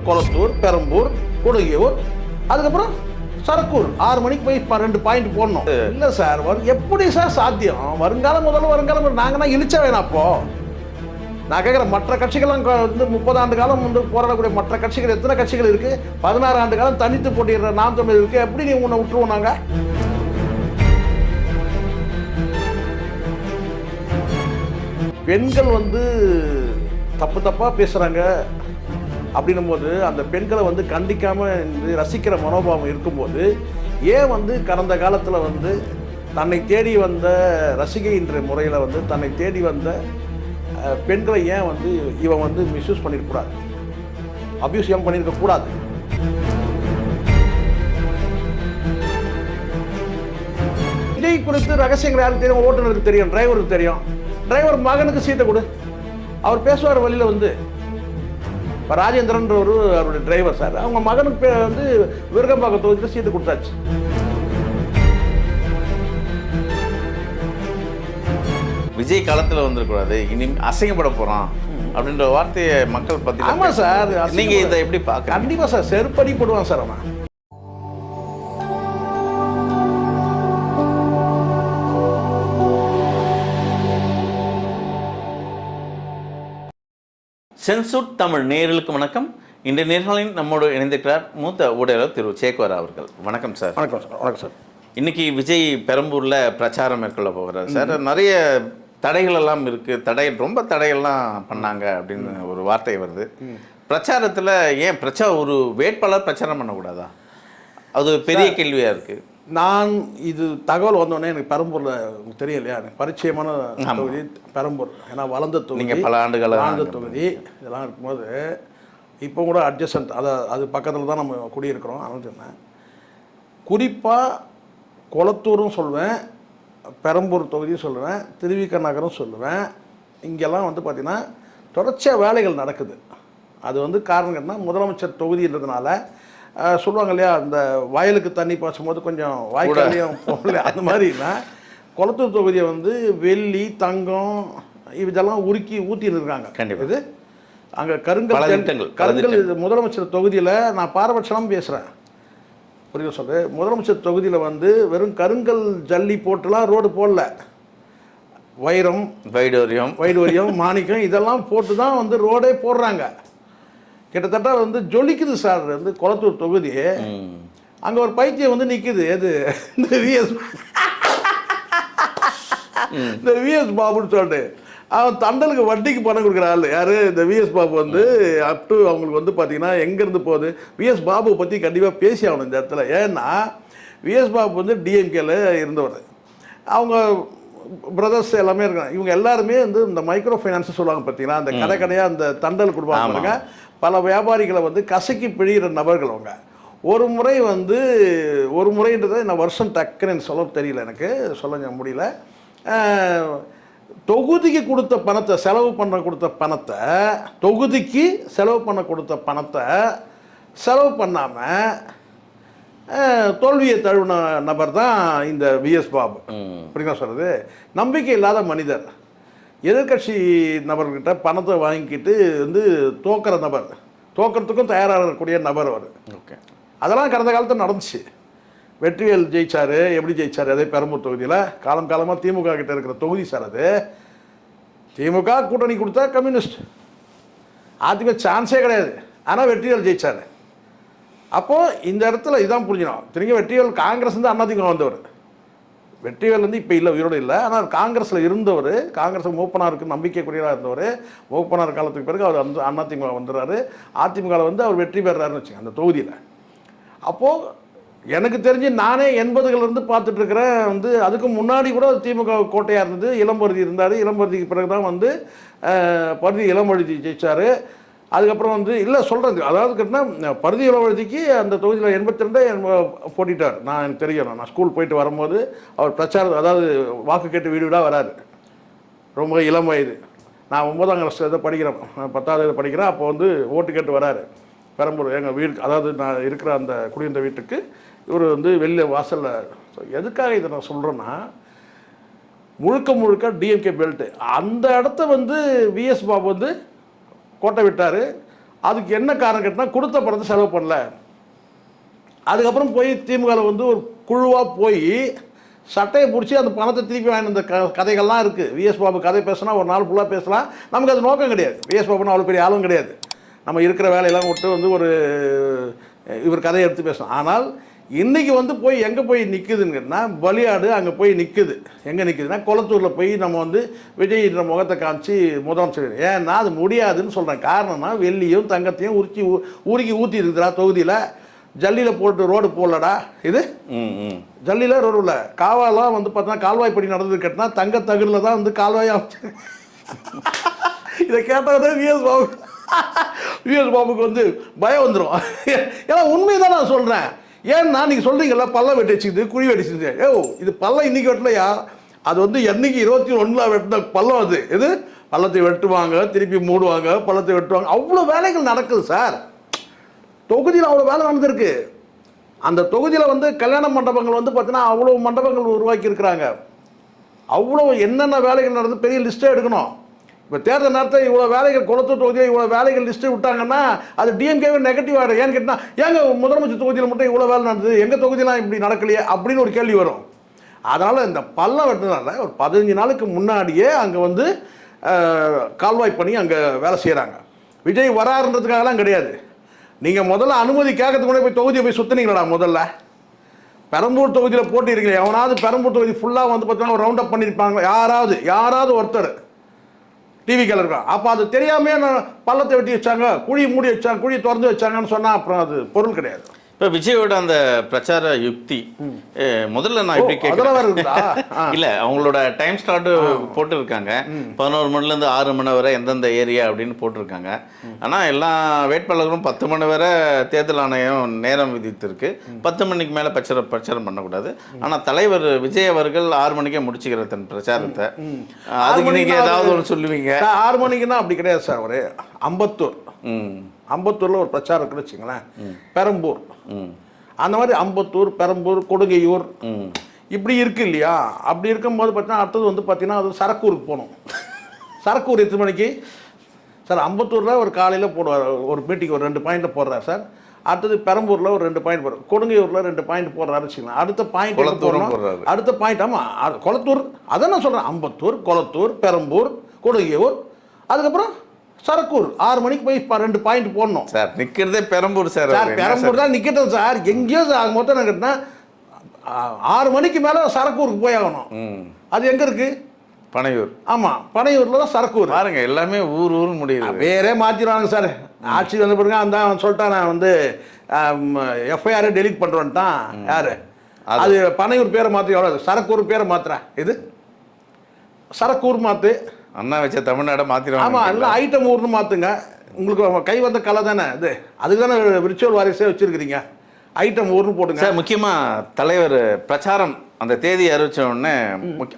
கொளத்தூர், பெரம்பூர், கொடுங்கியூர், அதுக்கப்புறம் சரக்கூர் 6 மணிக்கு போய் 2 பாயிண்ட் போடணும். இல்லை சார், எப்படி சார் சாத்தியம்? வருங்காலம் வருங்காலம் நாங்கன்னா இழிச்ச வேணாம். அப்போ நான் கேட்குறேன், மற்ற கட்சிகள்லாம் வந்து 30 ஆண்டு காலம் வந்து போராடக்கூடிய மற்ற கட்சிகள் எத்தனை கட்சிகள் இருக்குது? 16 ஆண்டு காலம் தனித்து போட்டிடுற நாம் தமிழ் இருக்குது. எப்படி நீ உன்னை விட்டுருவோம்? நாங்கள் பெண்கள் வந்து தப்பாக பேசுகிறாங்க அப்படின்னும் போது அந்த பெண்களை வந்து கண்டிக்காமல் ரசிக்கிற மனோபாவம் இருக்கும்போது ஏன் வந்து கடந்த காலத்தில் வந்து தன்னை தேடி வந்த ரசிகை என்ற முறையில் வந்து தன்னை தேடி வந்த பெண்களை ஏன் வந்து இவன் வந்து மிஸ்யூஸ் பண்ணியிருக்கூடாது, அப்யூஸ் ஏன் பண்ணியிருக்கக்கூடாது? விஜய் குறித்து ரகசியங்கள் யாருக்கு தெரியும்? ஓட்டுநருக்கு தெரியும், டிரைவருக்கு தெரியும். டிரைவர் மகனுக்கு சீட்டை கொடு, அவர் பேசுவார் வழியில் வந்து. இப்போ ராஜேந்திரன்ற அவருடைய டிரைவர் சார், அவங்க மகனுக்கு வந்து விருகம்பாக்கம் தொகுதியில் சீட்டு கொடுத்தாச்சு. விஜய் காலத்தில் வந்துடக்கூடாது, இனி அசிங்கப்பட போகிறான் அப்படின்ற வார்த்தையை மக்கள் பற்றி. ஆமாம் சார், நீங்கள் இதை எப்படி பார்க்க? கண்டிப்பாக சார், செருப்படி போடுவான் சார் அவன். சென்சூட் தமிழ் நேயர்களுக்கு வணக்கம். இன்றைய நேர்காணலில் நம்மோடு இணைந்திருக்கிறார் மூத்த ஊடகர் திரு சேக்குவார் அவர்கள். வணக்கம் சார். வணக்கம் சார். வணக்கம் சார். இன்னைக்கு விஜய் பெரம்பூரில் பிரச்சாரம் மேற்கொள்ள போகிறார் சார். நிறைய தடைகள் எல்லாம் இருக்குது, ரொம்ப தடைகள்லாம் பண்ணாங்க அப்படின்னு ஒரு வார்த்தை வருது. பிரச்சாரத்தில் ஏன் ஒரு வேட்பாளர் பிரச்சாரம் பண்ணக்கூடாதா? அது பெரிய கேள்வியாக இருக்குது. நான் இது தகவல் வந்தோடனே எனக்கு பெரம்பூரில் தெரியலையா, எனக்கு பரிச்சயமான தொகுதி பெரம்பூர். ஏன்னா வளர்ந்த தொகுதி, நீங்கள் பல ஆண்டுகள் வாழ்ந்த தொகுதி. இதெல்லாம் இருக்கும்போது இப்போ கூட அட்ஜஸ்டன்ட் அது பக்கத்தில் தான் நம்ம குடியிருக்கிறோம். அதனால சொன்னேன், குறிப்பாக கொளத்தூரும் சொல்லுவேன், பெரம்பூர் தொகுதியும் சொல்லுவேன், திருவிக நகரும் சொல்லுவேன். இங்கெல்லாம் வந்து பார்த்திங்கன்னா தொடர்ச்சியாக வேலைகள் நடக்குது. அது வந்து காரணம் கேட்டால் முதலமைச்சர் தொகுதின்றதுனால சொல்லுவாங்க இல்லையா, அந்த வயலுக்கு தண்ணி பாய்ச்சும் போது கொஞ்சம் வாய்க்காலையும் போகல, அந்த மாதிரினா கொளத்தூர் தொகுதியை வந்து வெள்ளி, தங்கம் இதெல்லாம் ஊற்றின்னு இருக்காங்க. கண்டிப்பாக இது அங்கே கருங்கல் இது முதலமைச்சர் தொகுதியில் நான் பாரபட்சம் பேசுகிறேன், புரியுது சொல்லு. முதலமைச்சர் தொகுதியில் வந்து வெறும் கருங்கல் ஜல்லி போட்டுலாம் ரோடு போடல, வைரம், வைடூரியம், மாணிக்கம் இதெல்லாம் போட்டு தான் வந்து ரோடே போடுறாங்க. கிட்டத்தட்ட வந்து ஜொலிக்குது சார் வந்து கொளத்தூர் தொகுதி. அங்கே ஒரு பைத்தியம் வந்து நிற்குது, எது இந்த விஎஸ் பாபுன்னு சொல்லிட்டு அவன் தண்டலுக்கு வட்டிக்கு பணம் கொடுக்குற ஆள் யார்? இந்த விஎஸ் பாபு வந்து அப்டு அவங்களுக்கு வந்து பார்த்தீங்கன்னா எங்கேருந்து போகுது. விஎஸ் பாபுவை பற்றி கண்டிப்பாக பேசி ஆகணும் இந்த இடத்துல. ஏன்னா விஎஸ் பாபு வந்து டிஎம்கேல இருந்தவர், அவங்க பிரதர்ஸ் எல்லாமே இருக்காங்க. இவங்க எல்லாருமே வந்து இந்த மைக்ரோ ஃபைனான்ஸ் சொல்லுவாங்க பார்த்தீங்கன்னா, அந்த கடையாக அந்த தண்டல் கொடுப்பாங்க. பல வியாபாரிகளை வந்து கசக்கி பிழிகிற நபர்கள் அவங்க. ஒரு முறைன்றதை நான் வருஷம் டக்குன்னு சொல்ல தெரியல, எனக்கு சொல்ல முடியல. தொகுதிக்கு கொடுத்த பணத்தை தொகுதிக்கு செலவு பண்ண பணத்தை செலவு பண்ணாமல் தோல்வியை தழுவின நபர் தான் இந்த விஎஸ் பாபு. அப்படின்னா சொல்கிறது, நம்பிக்கை இல்லாத மனிதர், எதிர்கட்சி நபர்கிட்ட பணத்தை வாங்கிக்கிட்டு வந்து தோக்கிறதுக்கும் தயாராகக்கூடிய நபர் அவர். ஓகே, அதெல்லாம் கடந்த காலத்தில் நடந்துச்சு. வெற்றிவேல் ஜெயிச்சார். எப்படி ஜெயிச்சார்? அதே பெரம்பூர் தொகுதியில் காலமாக திமுக கிட்ட இருக்கிற தொகுதி சார் அது. திமுக கூட்டணி கொடுத்தா கம்யூனிஸ்ட், அதிமுக சான்ஸே கிடையாது. ஆனால் வெற்றிவேல் ஜெயிச்சார். அப்போது இந்த இடத்துல இதான் புரிஞ்சிடும். திரும்ப வெற்றிவேல் காங்கிரஸ் வந்து அதிமுக வந்தவர். வெற்றிவேல் வந்து இப்போ இல்லை, உயிரோடு இல்லை. ஆனால் காங்கிரஸில் இருந்தவர், காங்கிரஸ் மூப்பனாருக்கு நம்பிக்கைக்குரியதாக இருந்தவர். மூப்பனார் காலத்துக்கு பிறகு அவர் வந்து அதிமுக வந்துடுறாரு. அதிமுகவில் வந்து அவர் வெற்றி பெறாருன்னு வச்சுங்க அந்த தொகுதியில். அப்போது எனக்கு தெரிஞ்சு நானே 80களிலிருந்து பார்த்துட்ருக்கிறேன். வந்து அதுக்கு முன்னாடி கூட திமுக கோட்டையாக இருந்தது. இளம்பருதி இருந்தார். இளம்பருதிக்கு பிறகு தான் வந்து பருதி இளம்பருதி ஜெயிச்சார். அதுக்கப்புறம் வந்து இல்லை சொல்கிறது, அதாவது கேட்டால் பருதி இளவழுதிக்கு அந்த தொகுதியில் 82 போட்டிட்டார். எனக்கு தெரியும், நான் ஸ்கூல் போயிட்டு வரும்போது அவர் பிரச்சாரம், அதாவது வாக்கு கேட்டு வீடு வீடாக வராரு. ரொம்ப இளம் வயது. நான் 9ஆம் கிளாஸ் படிக்கிறேன், 10வது படிக்கிறேன். அப்போ வந்து ஓட்டு கேட்டு வராரு பெரம்பூர் எங்கள் வீடு, அதாவது நான் இருக்கிற அந்த குடியிருந்த வீட்டுக்கு. இவர் வந்து வெளில வாசலில். எதுக்காக இதை நான் சொல்கிறேன்னா, முழுக்க டிஎம்கே பெல்ட்டு. அந்த இடத்த வந்து விஎஸ் பாபு வந்து கோட்டை விட்டார். அதுக்கு என்ன காரணம் கேட்டால் கொடுத்த பணத்தை செலவு பண்ணல. அதுக்கப்புறம் போய் திமுகவில் வந்து ஒரு குழுவாக போய் சட்டையை பிடிச்சி அந்த பணத்தை திருப்பி வாங்கின அந்த கதைகள்லாம் இருக்குது. விஎஸ் பாபு கதை பேசினா ஒரு நாள் ஃபுல்லாக பேசலாம், நமக்கு அது நோக்கம் கிடையாது. விஎஸ் பாபுன்னு அவ்வளோ பெரிய ஆளும் கிடையாது. நம்ம இருக்கிற வேலையெல்லாம் விட்டு வந்து ஒரு இவர் கதையை எடுத்து பேசலாம். ஆனால் இன்றைக்கி வந்து போய் எங்கே போய் நிற்குதுங்கன்னா பலியாடு அங்கே போய் நிற்குது. எங்கே நிற்குதுன்னா குளத்தூரில் போய் நம்ம வந்து விஜய்ன்ற முகத்தை காமிச்சு முதலமைச்சர். ஏன்னா அது முடியாதுன்னு சொல்கிறேன். காரணம்னா வெள்ளியும் தங்கத்தையும் உருக்கி ஊற்றி இருக்குதுடா தொகுதியில். ஜல்லியில் போட்டு ரோடு போடலடா. இது ஜல்லியில் ரோடு இல்லை, காவாலாம் வந்து பார்த்தோன்னா கால்வாய் படி நடந்தது கேட்டினா தங்க தகுதியில் தான் வந்து கால்வாய் அமைச்சு. இதை கேட்டால் விஎஸ் பாபுக்கு வந்து பயம் வந்துடும். ஏன்னா உண்மையை தான் நான் சொல்கிறேன். ஏன்னா நீங்கள் சொல்கிறீங்களா பள்ளம் வெட்டி வச்சுக்குது குழி வெட்டிச்சுது. இது பள்ளம் இன்றைக்கி வெட்டலையா, அது வந்து என்னைக்கு 21 வெட்டின பள்ளம். அது இது பள்ளத்தை வெட்டுவாங்க, திருப்பி மூடுவாங்க, பள்ளத்தை வெட்டுவாங்க. அவ்வளோ வேலைகள் நடக்குது சார். தொகுதியில் அவ்வளோ வேலை நடந்திருக்கு. அந்த தொகுதியில் வந்து கல்யாண மண்டபங்கள் வந்து பார்த்தீங்கன்னா அவ்வளோ மண்டபங்கள் உருவாக்கி இருக்கிறாங்க. அவ்வளோ என்னென்ன வேலைகள் நடந்து பெரிய லிஸ்ட்டே எடுக்கணும். இப்போ தேர்தல் நேரத்தில் இவ்வளோ வேலைகள் குளத்தூர் தொகுதியில் இவ்வளோ வேலைகள் லிஸ்ட்டு விட்டாங்கன்னா அது டிஎம்கேவே நெகட்டிவ் ஆகிடும். ஏன்னு கேட்டால் ஏங்க முதலமைச்சர் தொகுதியில் மட்டும் இவ்வளோ வேலை நடந்தது, எங்கள் தொகுதியெலாம் இப்படி நடக்கலையே அப்படின்னு ஒரு கேள்வி வரும். அதனால் இந்த பள்ளம் வெட்டினால ஒரு 15 நாளுக்கு முன்னாடியே அங்கே வந்து கால்வாய் பண்ணி அங்கே வேலை செய்கிறாங்க. விஜய் வராருன்றதுக்காகலாம் கிடையாது. நீங்கள் முதல்ல அனுமதி கேட்கறதுக்கு முன்னாடி போய் தொகுதியை போய் சுற்றினீங்களா? முதல்ல பெரம்பூர் தொகுதியில் போட்டிருக்கீங்க. எவனாவது பெரம்பூர் தொகுதி ஃபுல்லாக வந்து பார்த்தீங்கன்னா ஒரு ரவுண்ட் அப் பண்ணியிருப்பாங்க. யாராவது ஒருத்தர் டிவிக்கில் இருக்கான். அப்போ அது தெரியாமே பள்ளத்தை வெட்டி வச்சாங்க, குழி மூடி வச்சாங்க, குழி திறந்து வச்சாங்கன்னு சொன்னால் அப்புறம் அது பொருள் கிடையாது. இப்போ விஜயோட அந்த பிரச்சார யுக்தி முதல்ல நான் இப்படி கேட்குறேன். இல்லை, அவங்களோட டைம் ஸ்லாட்டு போட்டுருக்காங்க. 11 மணிலேருந்து 6 மணி வரை எந்தெந்த ஏரியா அப்படின்னு போட்டிருக்காங்க. ஆனால் எல்லா வேட்பாளர்களும் 10 மணி வரை தேர்தல் ஆணையம் நேரம் விதித்திருக்கு. 10 மணிக்கு மேலே பிரச்சாரம் பண்ணக்கூடாது. ஆனால் தலைவர் விஜய் அவர்கள் 6 மணிக்கே முடிச்சுக்கிற தன் பிரச்சாரத்தை. அதுக்கு நீங்கள் ஏதாவது ஒன்று சொல்லுவீங்க? 6 மணிக்குன்னா அப்படி கிடையாது சார். ஒரு அம்பத்தூரில் ஒரு பிரச்சாரம் இருக்குன்னு வச்சுங்களேன், பெரம்பூர் அந்த மாதிரி அம்பத்தூர், பெரம்பூர், கொடுங்கையூர் இப்படி இருக்கு இல்லையா? அப்படி இருக்கும்போது பார்த்தீங்கன்னா அடுத்தது வந்து பார்த்தீங்கன்னா அது சரக்கூருக்கு போகணும். சரக்கூர் எத்தனை மணிக்கு சார்? அம்பத்தூரில் ஒரு காலையில் போடுவார், ஒரு மீட்டிங் ஒரு 2 பாயிண்ட்டில் போடுறாரு சார். அடுத்தது பெரம்பூரில் ஒரு 2 பாயிண்ட் போடுறாரு, கொடுங்கையூரில் 2 பாயிண்ட் போடுறாரு வச்சுக்கலாம். அடுத்த பாயிண்ட் போடுறாரு. அடுத்த பாயிண்ட் ஆமாம் குளத்தூர். அதான் நான் சொல்கிறேன், அம்பத்தூர், குளத்தூர், பெரம்பூர், கொடுங்கையூர், அதுக்கப்புறம் சரக்கூர். 6 மணிக்கு போய் 2 பாயிண்ட் போடணும் சார். நிற்கிறதே பெரம்பூர் சார். பெரம்பூர் தான் நிற்கட்டும் சார். எங்கேயோ சார் மொத்தம் என்ன கேட்டால் 6 மணிக்கு மேலே சரக்கூருக்கு போய் ஆகணும். அது எங்கே இருக்குது? பனையூர். ஆமாம், பனையூரில் தான் சரக்கூர். பாருங்க, எல்லாமே ஊர் முடியுது. வேறே மாற்றிடுவாங்க சார். ஆட்சி வந்த பிறகு அந்த சொல்லிட்டா நான் வந்து எஃப்ஐஆரை டெலிட் பண்ணுறேன்ட்டான். யார் அது? பனையூர் பேரை மாற்றி எவ்வளோ? சரக்கூர் பேரை மாற்றுறேன். இது சரக்கூர் மாற்று. அண்ணா வச்ச தமிழ்நாடை மாற்றிடுவாங்க. ஆமாம், எல்லாம் ஐட்டம் ஊர்னு மாற்றுங்க. உங்களுக்கு கை வந்த கலை தானே இது. அதுக்கு தானே விர்ச்சுவல் வாரிசே வச்சுருக்கிறீங்க. ஐட்டம் ஊர்னு போட்டுங்க சார். முக்கியமாக தலைவர் பிரச்சாரம் அந்த தேதி அறிவித்த உடனே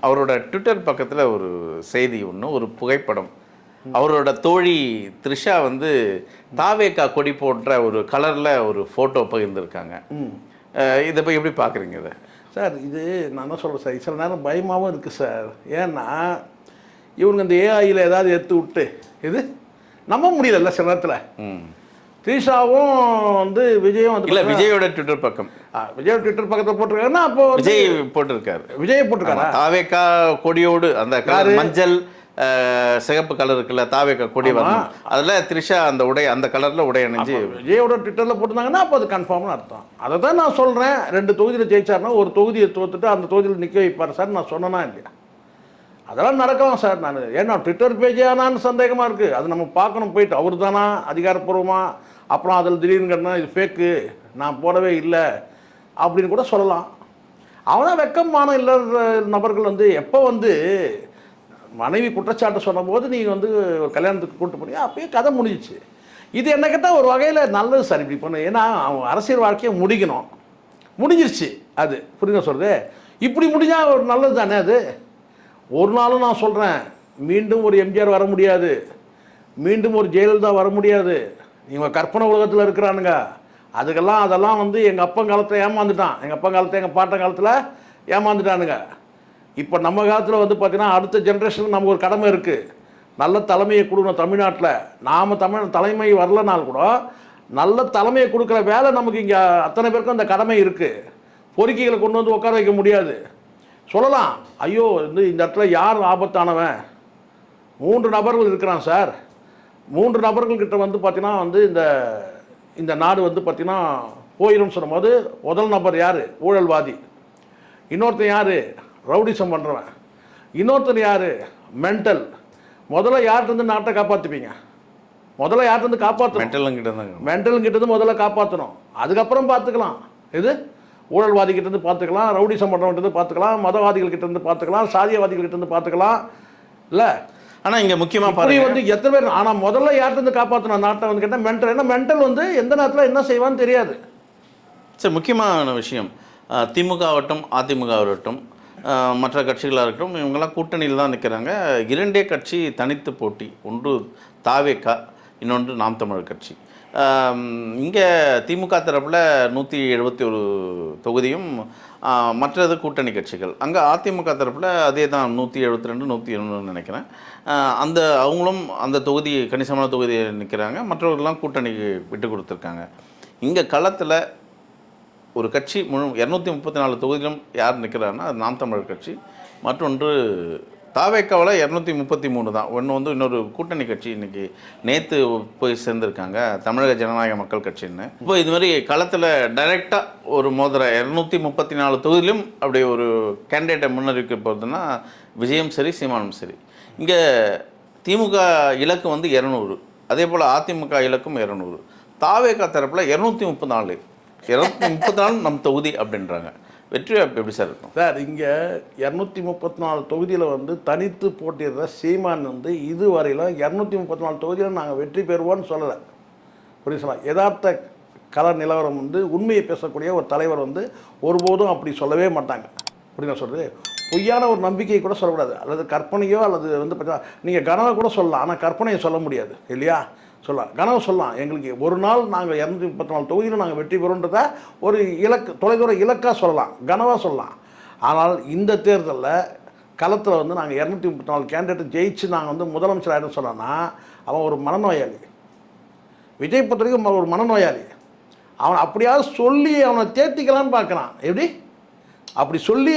அவரோட ட்விட்டர் பக்கத்தில் ஒரு செய்தி ஒன்று, ஒரு புகைப்படம். அவரோட தோழி த்ரிஷா வந்து தாவேக்கா கொடி போன்ற ஒரு கலரில் ஒரு ஃபோட்டோ பகிர்ந்துருக்காங்க. இதை போய் எப்படி பார்க்குறீங்க இதை? சார் இது நான் தான் சொல்கிறேன் சார், சில நேரம் பயமாகவும் இருக்குது சார். ஏன்னா இவங்க இந்த ஏஐயில் ஏதாவது எடுத்து விட்டு இது நம்ப முடியல சில நேரத்தில். த்ரிஷாவும் வந்து விஜயும் வந்து இல்லை, விஜயோட ட்விட்டர் பக்கம், விஜய் ட்விட்டர் பக்கத்தில் போட்டிருக்காருன்னா அப்போ விஜய் போட்டிருக்காரு. விஜய் போட்டிருக்காரு தாவேக்கா கொடியோடு அந்த கலர் மஞ்சள் சிகப்பு கலர் இருக்குல்ல, தாவேக்கா கொடி வரணும். அதில் த்ரிஷா அந்த உடை அந்த கலரில் உடை அணிஞ்சு விஜயோட ட்விட்டரில் போட்டிருந்தாங்கன்னா அப்போ அது கன்ஃபார்ம்னு அர்த்தம். அதை தான் நான் சொல்கிறேன். 2 தொகுதியில் ஜெயிச்சாருன்னா ஒரு தொகுதியை தோத்துட்டு அந்த தொகுதியில் நிற்க வைப்பார் சார். நான் சொன்னேன்னா இல்லையா? அதெல்லாம் நடக்கலாம் சார். நான் ஏன்னா ட்விட்டர் பேஜே ஆனான்னு சந்தேகமாக இருக்குது. அது நம்ம பார்க்கணும் போயிட்டு. அவர் தானா அதிகாரப்பூர்வமாக, அப்புறம் அதில் திடீர்னு இது ஃபேக்கு, நான் போடவே இல்லை அப்படின்னு கூட சொல்லலாம். அவனா வெக்கமான இல்லாத நபர்கள் வந்து எப்போ வந்து மனைவி குற்றச்சாட்டை சொன்னபோது நீங்கள் வந்து ஒரு கல்யாணத்துக்கு கூப்பிட்டு போனீங்க, அப்பயே கதை முடிஞ்சிச்சு. இது என்ன கேட்டால் ஒரு வகையில் நல்லது சார். இப்படி பண்ணு, ஏன்னா அவன் அரசியல் வாழ்க்கையை முடிஞ்சிருச்சு. அது புரியுங்க சொல்கிறது. இப்படி முடிஞ்சால் ஒரு நல்லது தானே அது. ஒரு நாளும் நான் சொல்கிறேன், மீண்டும் ஒரு எம்ஜிஆர் வர முடியாது, மீண்டும் ஒரு ஜெயலலிதா வர முடியாது. இவங்க கற்பனை உலகத்தில் இருக்கிறானுங்க. அதெல்லாம் வந்து எங்கள் அப்பன் காலத்தில் ஏமாந்துட்டான். எங்கள் அப்பன் காலத்தில் எங்கள் பாட்டன் காலத்தில் ஏமாந்துட்டானுங்க. இப்போ நம்ம காலத்தில் வந்து பார்த்திங்கன்னா அடுத்த ஜென்ரேஷனுக்கு நமக்கு ஒரு கடமை இருக்குது. நல்ல தலைமையை கொடுக்கணும் தமிழ்நாட்டில். நாம் தலைமை வரலனால் கூட நல்ல தலைமையை கொடுக்குற வேலை நமக்கு இங்கே அத்தனை பேருக்கும் அந்த கடமை இருக்குது. பொறுக்கிகளை கொண்டு வந்து உட்கார வைக்க முடியாது. சொல்லலாம், ஐயோ இந்த இடத்துல யார் ஆபத்தானவன், 3 நபர்கள் இருக்கிறான் சார். 3 நபர்கள்கிட்ட வந்து பார்த்தீங்கன்னா வந்து இந்த நாடு வந்து பார்த்தீங்கன்னா போயிடும்னு சொல்லும்போது முதல் நபர் யார்? ஊழல்வாதி. இன்னொருத்தன் யார்? ரவுடிசம் பண்ணுறவன். இன்னொருத்தன் யார்? மென்டல். முதல்ல யார்கிட்ட நாட்டை காப்பாற்றுப்பீங்க? முதல்ல யார்கிட்ட காப்பாற்றணும்? மென்டலுங்கிட்ட முதல்ல காப்பாற்றணும். அதுக்கப்புறம் பார்த்துக்கலாம். இது ஊழல்வாதிகிட்ட பார்த்துக்கலாம், ரவுடிசம் பண்ணுறவங்கிட்ட பார்த்துக்கலாம், மதவாதிகள்கிட்ட பார்த்துக்கலாம், சாதியவாதிகள்கிட்ட பார்த்துக்கலாம். இல்லை ஆனால் இங்கே முக்கியமாக பாருங்க வந்து எத்தனை பேர். ஆனால் முதல்ல யார்கிட்ட காப்பாற்றணும் நாட்டை வந்து கேட்டால் மென்டல். ஏன்னா மென்டல் வந்து எந்த நேரத்தில் என்ன செய்வான்னு தெரியாது. சரி, முக்கியமான விஷயம், திமுக ஆகட்டும் அதிமுக ஆகட்டும் மற்ற கட்சிகளாக இருக்கட்டும், இவங்கெல்லாம் கூட்டணியில் தான் நிற்கிறாங்க. 2 கட்சி தனித்து போட்டி, ஒன்று தாவேகா, இன்னொன்று நாம் தமிழர் கட்சி. இங்கே திமுக தரப்பில் 171 தொகுதியும், மற்றது கூட்டணி கட்சிகள். அங்கே அதிமுக தரப்பில் அதே தான் 172 170 நினைக்கிறேன். அவங்களும் அந்த தொகுதி கணிசமான தொகுதியை நிற்கிறாங்க. மற்றவர்கள்லாம் கூட்டணிக்கு விட்டு கொடுத்துருக்காங்க. இங்கே களத்தில் ஒரு கட்சி 234 தொகுதியிலும் யார் நிற்கிறாருன்னா அது நாம் தமிழர் கட்சி. மற்றொன்று தாவேக்காவில் 233 தான். ஒன்று வந்து இன்னொரு கூட்டணி கட்சி இன்றைக்கி நேற்று போய் சேர்ந்துருக்காங்க, தமிழக ஜனநாயக மக்கள் கட்சின்னு. இப்போ இது மாதிரி களத்தில் டைரெக்டாக ஒரு மோதிர 234 தொகுதியிலும் அப்படி ஒரு கேண்டிடேட்டை முன்னறிவிக்க போகிறதுனா விஜயம் சரி சீமானும் சரி. இங்கே திமுக இலக்கு வந்து 200, அதே போல் அதிமுக இலக்கும் 200. தாவேக்கா தரப்பில் 234 நம் தொகுதி அப்படின்றாங்க. வெற்றி வாய்ப்பு எப்படி சார் இருக்கும்? சார் இங்கே 234 தொகுதியில் வந்து தனித்து போட்டிடுற சீமான் வந்து இதுவரையில் 234 தொகுதியில் நாங்கள் வெற்றி பெறுவோன்னு சொல்லலை. புரியுது சொல்லலாம். யதார்த்த கள நிலவரம் வந்து உண்மையை பேசக்கூடிய ஒரு தலைவர் வந்து ஒருபோதும் அப்படி சொல்லவே மாட்டாங்க. அப்படி நான் சொல்கிறது பொய்யான ஒரு நம்பிக்கையை கூட சொல்லக்கூடாது, அல்லது கற்பனையோ அல்லது வந்து பார்த்தீங்கன்னா நீங்கள் கனவை கூட சொல்லலாம், ஆனால் கற்பனையை சொல்ல முடியாது இல்லையா? சொல்லலாம், கனவு சொல்லலாம். எங்களுக்கு ஒரு நாள் நாங்கள் 234 தொகுதியில் நாங்கள் வெற்றி பெறுன்றத ஒரு இலக்கு, தொலைதூர இலக்காக சொல்லலாம், கனவாக சொல்லலாம். ஆனால் இந்த தேர்தலில் களத்தில் வந்து நாங்கள் 234 கேண்டிடேட் ஜெயிச்சு நாங்கள் வந்து முதலமைச்சர் ஆகிடும் சொன்னோன்னா அவன் ஒரு மனநோயாளி. விஜய் பொறுத்த வரைக்கும் ஒரு மனநோயாளி. அவன் அப்படியாவது சொல்லி அவனை தேர்த்திக்கலான்னு பார்க்குறான். எப்படி அப்படி சொல்லி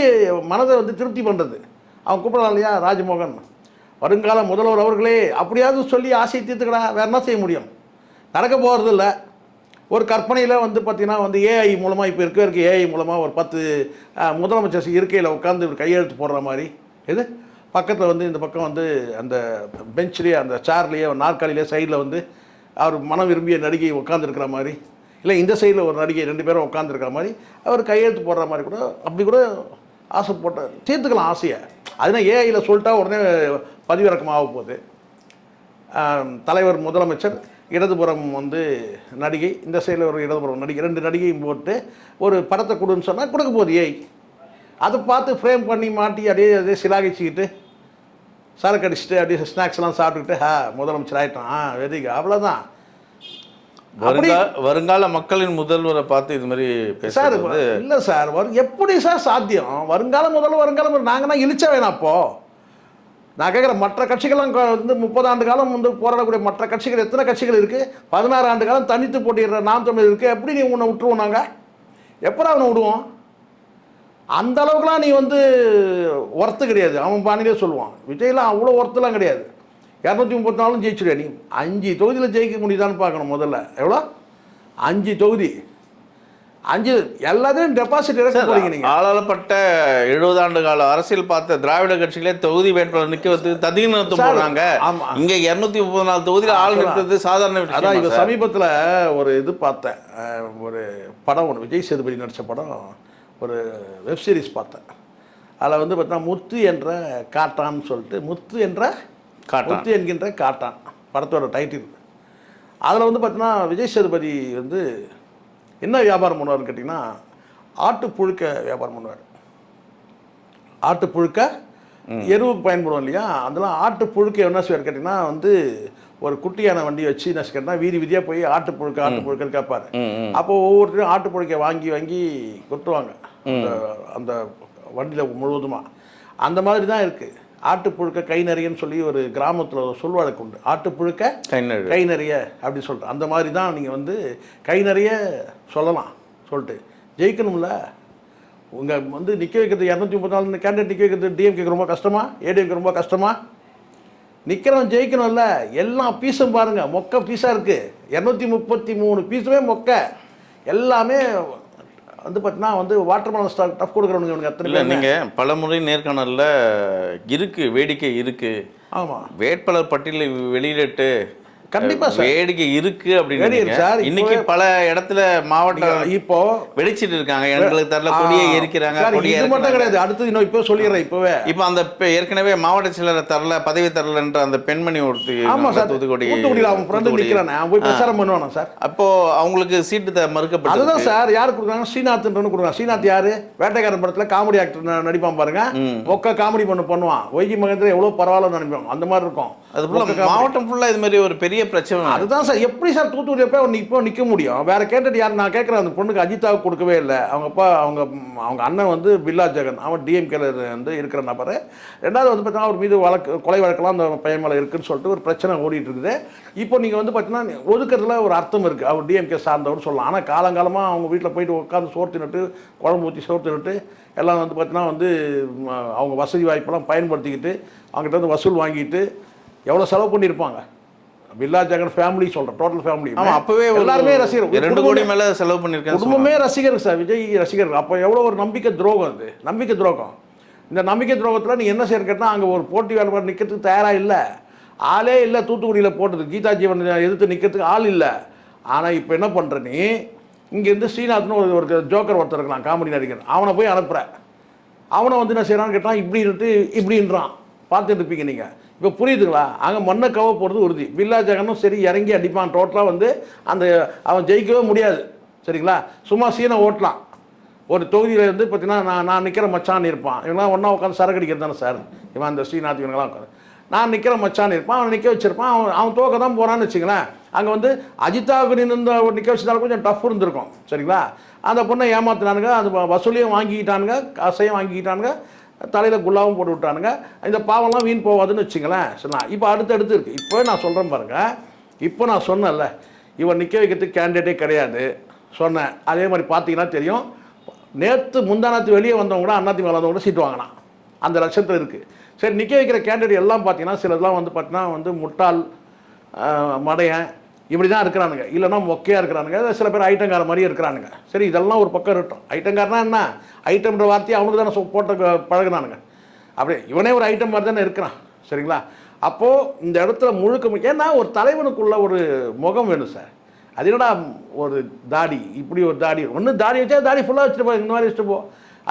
மனதை வந்து திருப்தி பண்ணுறது. அவன் கூப்பிடலாம் இல்லையா, ராஜ்மோகன் வருங்கால முதல்வர் அவர்களே அப்படியாவது சொல்லி ஆசையை தீர்த்துக்கடா, வேறு என்ன செய்ய முடியும்? நடக்க போகிறது இல்லை. ஒரு கற்பனையில் வந்து பார்த்திங்கன்னா வந்து ஏஐ மூலமாக இப்போ இருக்க ஏஐ மூலமாக ஒரு 10 முதலமைச்சர் இருக்கையில் உட்காந்து கையெழுத்து போடுற மாதிரி. இது பக்கத்தில் வந்து இந்த பக்கம் வந்து அந்த பெஞ்சிலேயே அந்த சேர்லேயே நாற்காலியிலே சைடில் வந்து அவர் மனம் விரும்பிய நடிகை உட்காந்துருக்கிற மாதிரி, இல்லை இந்த சைடில் ஒரு நடிகை 2 பேரும் உட்காந்துருக்கிற மாதிரி அவர் கையெழுத்து போடுற மாதிரி கூட அப்படி கூட ஆசை போட்ட தீர்த்துக்கலாம் ஆசையை. அதுனா ஏஐயில் சொல்லிட்டா உடனே பதிவிறக்கம் ஆக போகுது. தலைவர் முதலமைச்சர், இடதுபுறம் வந்து நடிகை, இந்த சைடில் ஒரு இடதுபுறம் நடிகை, 2 நடிகையும் போட்டு ஒரு படத்தை கொடுன்னு சொன்னால் கொடுக்க போகுது ஏஐ. அதை பார்த்து ஃப்ரேம் பண்ணி மாட்டி அப்படியே சிலாகிச்சிக்கிட்டு சரக்கு அடிச்சுட்டு அப்படியே ஸ்நாக்ஸ்லாம் சாப்பிட்டுக்கிட்டு முதலமைச்சர் ஆகிட்டான் வெறிங்க, அவ்வளோதான். வருங்கால மக்களின் முதல்வரை பார்த்து இது மாதிரி சார் இல்லை சார், எப்படி சார் சாத்தியம்? வருங்கால முதல்வர் நாங்கன்னா இழிச்சா வேணாம். அப்போது நான் கேட்குறேன், மற்ற கட்சிகள்லாம் வந்து 30 ஆண்டு காலம் வந்து போராடக்கூடிய மற்ற கட்சிகள் எத்தனை கட்சிகள் இருக்குது? 16 ஆண்டு காலம் தனித்து போட்டிடுற நாம் தமிழர் இருக்குது. எப்படி நீ உன்னை விட்டுருவோம்? நாங்கள் எப்போ அவனை விடுவோம்? அந்த அளவுக்குலாம் நீ வந்து ஒர்த்து கிடையாது. அவன் பாணிலே சொல்லுவான். விஜய்லாம் அவ்வளோ ஒர்த்துலாம் கிடையாது. 234 ஜெயிச்சுடுவே. நீ 5 தொகுதியில் ஜெயிக்க முடியுதான்னு பார்க்கணும். முதல்ல எவ்வளோ? 5 தொகுதி, 5 எல்லாத்தையும் டெபாசிட் இறக்க போறீங்க நீங்கள். ஆளப்பட்ட 70 ஆண்டு கால அரசியல் பார்த்த திராவிட கட்சிகளே தொகுதி வேட்பாளர் நிற்க வந்து தகுதி நிறுத்தம் போடுறாங்க. இங்கே 234 தொகுதியில் ஆள் நிறுத்தது சாதாரண விஷயம். அதான் இப்போ சமீபத்தில் ஒரு இது பார்த்தேன், ஒரு படம் ஒன்று, விஜய் சேதுபதி நடித்த படம், ஒரு வெப் சீரிஸ் பார்த்தேன். அதில் வந்து பார்த்தா முத்து என்ற காட்டான்னு சொல்லிட்டு, முத்து என்கின்ற காட்டான் படத்தோட டைட்டில். அதில் வந்து பார்த்தீங்கன்னா விஜய் சேதுபதி வந்து என்ன வியாபாரம் பண்ணுவார்னு கேட்டிங்கன்னா, ஆட்டு புழுக்க வியாபாரம் பண்ணுவார். ஆட்டு புழுக்க எருவுக்கு பயன்படும் இல்லையா, அதெல்லாம் ஆட்டு புழுக்க என்ன செய்வார் கேட்டிங்கன்னா வந்து ஒரு குட்டியான வண்டி வச்சு என்ன கேட்டால் வீதி வீதியாக போய் ஆட்டு புழுக்கன்னு கேட்பார். அப்போது ஒவ்வொருத்தரும் ஆட்டு புழுக்க வாங்கி கொட்டுவாங்க அந்த வண்டியில் முழுவதுமாக. அந்த மாதிரி தான் இருக்குது. ஆட்டுப்புழுக்க கை நிறையன்னு சொல்லி ஒரு கிராமத்தில் சொல்வழக்கு உண்டு. ஆட்டுப்புழுக்க கை நிறைய அப்படி சொல்லிட்டு அந்த மாதிரி தான் நீங்கள் வந்து கை நிறைய சொல்லலாம் சொல்லிட்டு ஜெயிக்கணும்ல. உங்கள் வந்து நிற்க வைக்கிறது 234 கேண்டிடேட் நிற்க வைக்கிறது டிஎம்கேக்கு ரொம்ப கஷ்டமா, ஏடிஎம்கே ரொம்ப கஷ்டமா? நிற்கிறவன் ஜெயிக்கணும்ல. எல்லா பீஸும் பாருங்கள் மொக்க பீஸாக இருக்குது. 233 பீஸுமே மொக்க. எல்லாமே வந்து பார்த்தீங்கன்னா வந்து வாட்டர் மெலன் ஸ்டாக் டஃப் கொடுக்குறவனுங்க இவனுக்கு அத்தனை இல்லை. நீங்கள் பல முறை நேர்காணலில் இருக்குது, வேடிக்கை இருக்குது. ஆமாம், வேட்பாளர் பட்டியலை வெளியிட்டு கண்டிப்பா சார் வேடிக்கை இருக்கு அப்படின்னு சார். இன்னைக்கு பல இடத்துல மாவட்டம் இப்போ வெடிச்சிட்டு இருக்காங்க. எங்களுக்கு தரல, கொடியை எரிக்கிறாங்க. இது மட்டும் கிடையாது, அடுத்து இன்னும் இப்போ சொல்லிடுறேன். இப்பவே இப்போ அந்த ஏற்கனவே மாவட்ட செயலரை தரல, பதவி தரலன்ற அந்த பெண்மணி ஒருத்தி, ஆமா சார், தூத்துக்குடியில் அவன் ஃப்ரெண்டு நிற்கிறானே, அவன் போய் பிரச்சாரம் பண்ணுவானா சார்? அப்போ அவங்களுக்கு சீட்டு மறுக்கப்பட்டது. அதுதான் சார். யாரு கொடுக்குறாங்க? ஸ்ரீநாத்ன்றன்னு கொடுக்குறாங்க. ஸ்ரீநாத் யாரு? வேட்டைக்காரன் படத்துல காமெடி ஆக்டர் நடிப்பான் பாருங்க, மொக்க காமெடி பண்ணுவான். வைகி மகேந்திரன் எவ்வளவு பரவாயில்ல நினைப்பான், அந்த மாதிரி இருக்கும். அது போல மாவட்டம் ஃபுல்லா இது மாதிரி ஒரு பெரிய பிரச்சனை. அதுதான் சார். எப்படி சார் தூத்துக்குடியில் போய் இப்போ நிற்க முடியும்? வேற கேட்டட் யார்? நான் கேட்குறேன், அந்த பொண்ணுக்கு அஜிதாவுக்கு கொடுக்கவே இல்லை. அவங்க அப்பா அவங்க அண்ணன் வந்து பில்லா ஜெகன், அவன் டிஎம்கேல வந்து இருக்கிற நபர். ரெண்டாவது வந்து பார்த்தீங்கன்னா அவர் மீது கொலை வழக்கெல்லாம் அந்த பையன் மேலே இருக்குன்னு சொல்லிட்டு ஒரு பிரச்சனை ஓடிட்டு இருக்குது. இப்போ நீங்கள் வந்து பார்த்தீங்கன்னா ஒதுக்கிறதுல ஒரு அர்த்தம் இருக்குது, அவர் டிஎம்கே சார்ந்தவர்னு சொல்லலாம். ஆனால் காலங்காலமாக அவங்க வீட்டில் போயிட்டு உட்காந்து சோறு தின்னுட்டு, குழம்பு ஊற்றி சோறு தின்னுட்டு எல்லாம் வந்து பார்த்தீங்கன்னா வந்து அவங்க வசதி வாய்ப்பெல்லாம் பயன்படுத்திக்கிட்டு அவங்ககிட்ட வந்து வசூல் வாங்கிட்டு எவ்வளோ செலவு பண்ணியிருப்பாங்க. பில்லா ஜெகன் ஃபேமிலி சொல்கிறேன், டோட்டல் ஃபேமிலி. அப்போவே எல்லாருமே ரசிகர், 2 கோடி மேலே செலவு பண்ணியிருக்காங்க. குடும்பமே ரசிகர் சார், விஜய் ரசிகர்கள். அப்போ எவ்வளோ ஒரு நம்பிக்கை துரோகம் அது, நம்பிக்கை துரோகம். இந்த நம்பிக்கை துரோகத்தில் நீ என்ன செய்ய கேட்டால் அங்கே ஒரு போட்டி வேலைப்பாடு நிற்கிறதுக்கு தயாராக இல்லை, ஆளே இல்லை. தூத்துக்குடியில் போட்டது கீதா ஜீவன் எதிர்த்து நிற்கிறதுக்கு ஆள் இல்லை. ஆனால் இப்போ என்ன பண்ணுற நீ, இங்கேருந்து ஸ்ரீநாத்னு ஒரு ஜோக்கர் ஒருத்தர் இருக்கலாம், காமெடி நடிகர், அவனை போய் அனுப்புகிற. அவனை வந்து என்ன செய்யறான்னு கேட்டால் இப்படின்ட்டு இப்படின்றான். பார்த்துட்டு இருப்பீங்க நீங்கள். இப்போ புரியுதுங்களா? அங்கே மண்ணை கவ போகிறது உறுதி. பில்லா ஜெகனும் சரி இறங்கி அடிப்பான். டோட்டலாக வந்து அந்த அவன் ஜெயிக்கவே முடியாது. சரிங்களா? சும்மா சீனை ஓட்டலாம். ஒரு தொகுதியில் வந்து பார்த்தீங்கன்னா நான் நிற்கிற மச்சான் இருப்பான். இவங்களாம் ஒன்றா உட்காந்து சரக்கு அடிக்கிறது தானே சார். இவன் அந்த ஸ்ரீநாத் இவங்களாம் உட்காந்து நான் நிற்கிற மச்சான் இருப்பான், அவன் நிற்க வச்சிருப்பான். அவன் தோக்க தான் போகிறான்னு வச்சுங்களேன். அங்கே வந்து அஜிதாவுக்கு நின்று நிற்க வச்சதால கொஞ்சம் டஃப் இருந்திருக்கும். சரிங்களா? அந்த பொண்ணை ஏமாத்தினானுங்க, அது வசூலியும் வாங்கிக்கிட்டானுங்க, காசையும் வாங்கிக்கிட்டானுங்க, தலையில் குல்லாவும் போட்டு விட்டானுங்க. இந்த பாவம்லாம் வீண் போகாதுன்னு வச்சுங்களேன். சரிங்களா? இப்போ அடுத்தடுத்து இருக்குது. இப்போ நான் சொல்கிறேன் பாருங்கள். இப்போ நான் சொன்னேன்ல, இவன் நிற்க வைக்கிறதுக்கு கேண்டிடேட்டே கிடையாது சொன்னேன். அதே மாதிரி பார்த்தீங்கன்னா தெரியும், நேற்று முந்தானத்து வெளியே வந்தவங்க கூட அதிமுக வந்தவங்க கூட சீட்டு வாங்கினான். அந்த லட்சத்தில் இருக்குது. சரி, நிற்க வைக்கிற கேண்டிடேட் எல்லாம் பார்த்தீங்கன்னா சிலதெல்லாம் வந்து பார்த்தீங்கன்னா வந்து முட்டாள், மடையன், இப்படி தான் இருக்கிறானுங்க. இல்லைன்னா மொக்கையாக இருக்கிறானுங்க. சில பேர் ஐட்டங்கார மாதிரியே இருக்கிறானுங்க. சரி, இதெல்லாம் ஒரு பக்கம் இருக்கட்டும். ஐட்டங்காரனா என்ன? ஐட்டம்ன்ற வார்த்தையை அவனுக்கு தானே போட்ட பழகுனானுங்க. அப்படியே இவனே ஒரு ஐட்டம் மாதிரி தானே இருக்கிறான். சரிங்களா? அப்போது இந்த இடத்துல முழுக்க ஏன்னா ஒரு தலைவனுக்குள்ள ஒரு முகம் வேணும் சார். அது என்னடா ஒரு தாடி, இப்படி ஒரு தாடி, ஒன்று தாடி வச்சா தாடி ஃபுல்லாக வச்சுட்டு போ, இந்த மாதிரி வச்சுட்டு போ.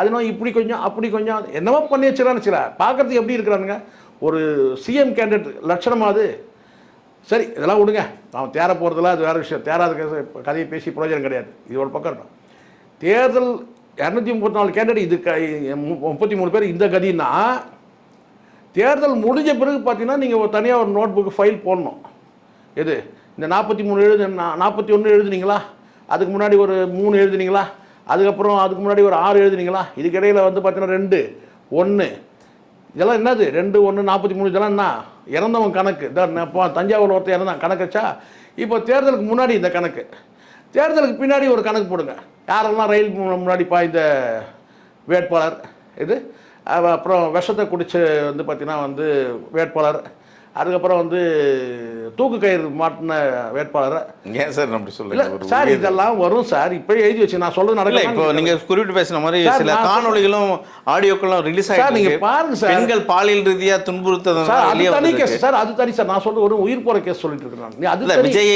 அதுனா இப்படி கொஞ்சம் அப்படி கொஞ்சம் என்னவோ பண்ணி வச்சுக்கிறான்னு சில பார்க்குறதுக்கு எப்படி இருக்கிறானுங்க. ஒரு சிஎம் கேண்டிடேட் லட்சணமாவது. சரி, இதெல்லாம் விடுங்க, அவன் தேர போகிறதுல அது வேறு விஷயம். தேராத கதையை பேசி பிரயோஜனம் கிடையாது. இது ஒரு பக்கம் இருக்கும். தேர்தல் 234 கேண்டிடேட், இது 33 பேர் இந்த கதின்னா, தேர்தல் முடிஞ்ச பிறகு பார்த்தீங்கன்னா நீங்கள் தனியாக ஒரு நோட் புக்கு ஃபைல் போடணும். எது இந்த 41 எழுதுனீங்களா, அதுக்கு முன்னாடி ஒரு 3 எழுதுனீங்களா, அதுக்கப்புறம் அதுக்கு முன்னாடி ஒரு 6 எழுதுனீங்களா, இதுக்கு இடையில் வந்து பார்த்தீங்கன்னா 2, 1 இதெல்லாம் என்னது 2, 1, 43 இதெல்லாம் என்ன இறந்தவன் கணக்கு. இப்போ தஞ்சாவூர் ஒருத்தர் இறந்தான் கணக்கு வச்சா. இப்போ தேர்தலுக்கு முன்னாடி இந்த கணக்கு, தேர்தலுக்கு பின்னாடி ஒரு கணக்கு போடுங்க. யாரெல்லாம் ரயில் முன்னாடி பாய்ந்த வேட்பாளர் இது, அப்புறம் விஷத்தை குடிச்சு வந்து பார்த்தீங்கன்னா வந்து வேட்பாளர், அதுக்கப்புறம் வந்து தூக்கு கயிறு மாட்டின வேட்பாளர். ஏன் சார் அப்படி சொல்லுங்க சார்? இதெல்லாம் வரும் சார். இப்போ எழுதி வச்சு நான் சொல்றது நடக்கல. இப்போ நீங்க குறிப்பிட்டு பேசுன மாதிரி சில காணொளிகளும் ஆடியோக்களும் ரிலீஸ் ஆயிருக்கு. நீங்க பாருங்க சார். பெண்கள் பாலியல் ரீதியா துன்புறுத்தது தனி கேஸ் சார். அது தனி சார். நான் சொல்றது ஒரு உயிர் போற கேஸ் சொல்லிட்டு இருக்கேன். அது விஜய்